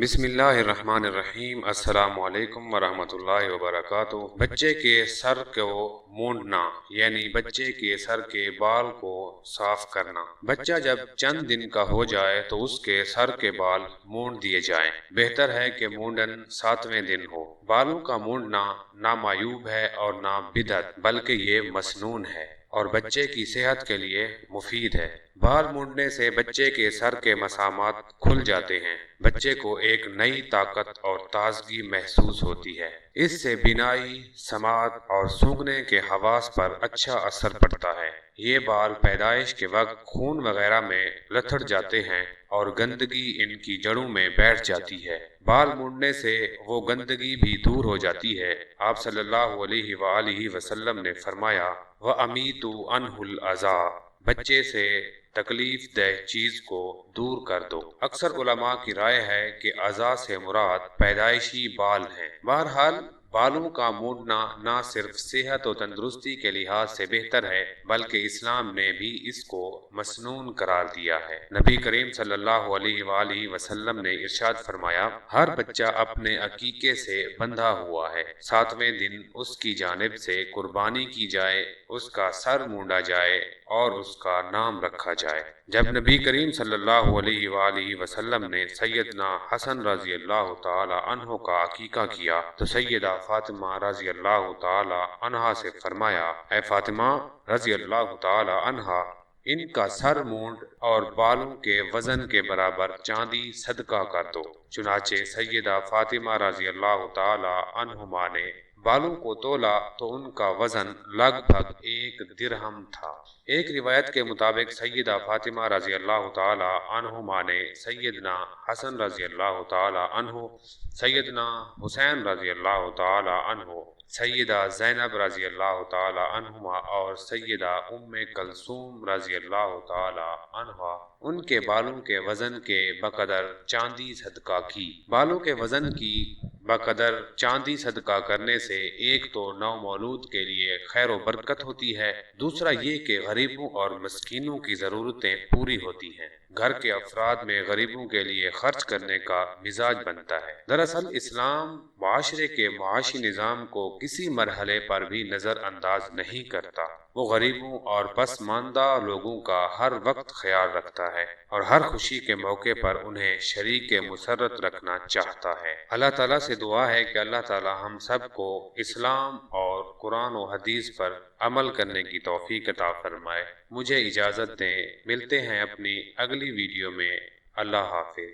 بسم اللہ الرحمن الرحیم۔ السلام علیکم ورحمۃ اللہ وبرکاتہ۔ بچے کے سر کو مونڈنا یعنی بچے کے سر کے بال کو صاف کرنا۔ بچہ جب چند دن کا ہو جائے تو اس کے سر کے بال مونڈ دیے جائیں۔ بہتر ہے کہ مونڈن 7ویں دن ہو۔ بالوں کا مونڈنا نہ معیوب ہے اور نہ بدعت، بلکہ یہ مسنون ہے اور بچے کی صحت کے لیے مفید ہے۔ بال مونڈنے سے بچے کے سر کے مسامات کھل جاتے ہیں۔ بچے کو ایک نئی طاقت اور تازگی محسوس ہوتی ہے۔ اس سے بینائی، سماعت اور سونگھنے کے حواس پر اچھا اثر پڑتا ہے۔ یہ بال پیدائش کے وقت خون وغیرہ میں لتھڑ جاتے ہیں اور گندگی ان کی جڑوں میں بیٹھ جاتی ہے۔ بال مونڈنے سے وہ گندگی بھی دور ہو جاتی ہے۔ آپ صلی اللہ علیہ وآلہ وسلم نے فرمایا، وَأَمِيتُوا عَنْهُ الْأَذَىٰ، بچے سے تکلیف دہ چیز کو دور کر دو۔ اکثر علماء کی رائے ہے کہ اعضاء سے مراد پیدائشی بال ہیں۔ بہرحال بالوں کا مونڈنا نہ صرف صحت و تندرستی کے لحاظ سے بہتر ہے بلکہ اسلام نے بھی اس کو مسنون قرار دیا ہے۔ نبی کریم صلی اللہ علیہ وآلہ وسلم نے ارشاد فرمایا، ہر بچہ اپنے عقیقے سے بندھا ہوا ہے۔ 7ویں دن اس کی جانب سے قربانی کی جائے، اس کا سر مونڈا جائے اور اس کا نام رکھا جائے۔ جب نبی کریم صلی اللہ علیہ وآلہ وسلم نے سیدنا حسن رضی اللہ تعالی عنہ کا عقیقہ کیا تو سیدہ فاطمہ رضی اللہ تعالی عنہا سے فرمایا، اے فاطمہ رضی اللہ تعالی عنہا، ان کا سر مونڈ اور بالوں کے وزن کے برابر چاندی صدقہ کر دو۔ چنانچہ سیدہ فاطمہ رضی اللہ تعالی عنہما نے بالوں کو تولا تو ان کا وزن لگ بھگ 1 درہم تھا۔ ایک روایت کے مطابق سیدہ فاطمہ رضی اللہ تعالی عنہما نے سیدنا حسن رضی اللہ تعالی عنہ، سیدنا حسین رضی اللہ تعالی عنہ، سیدہ زینب رضی اللہ تعالی عنہما اور سیدہ ام کلثوم رضی اللہ تعالی عنہا ان کے بالوں کے وزن کے بقدر چاندی صدقہ کی۔ بالوں کے وزن کی بقدر چاندی صدقہ کرنے سے ایک تو نومولود کے لیے خیر و برکت ہوتی ہے، دوسرا یہ کہ غریبوں اور مسکینوں کی ضرورتیں پوری ہوتی ہیں۔ گھر کے افراد میں غریبوں کے لیے خرچ کرنے کا مزاج بنتا ہے۔ دراصل اسلام معاشرے کے معاشی نظام کو کسی مرحلے پر بھی نظر انداز نہیں کرتا۔ وہ غریبوں اور پسماندہ لوگوں کا ہر وقت خیال رکھتا ہے اور ہر خوشی کے موقع پر انہیں شریک مسرت رکھنا چاہتا ہے۔ اللہ تعالیٰ سے دعا ہے کہ اللہ تعالیٰ ہم سب کو اسلام اور قرآن و حدیث پر عمل کرنے کی توفیق عطا فرمائے۔ مجھے اجازت دیں، ملتے ہیں اپنی اگلی ویڈیو میں۔ اللہ حافظ۔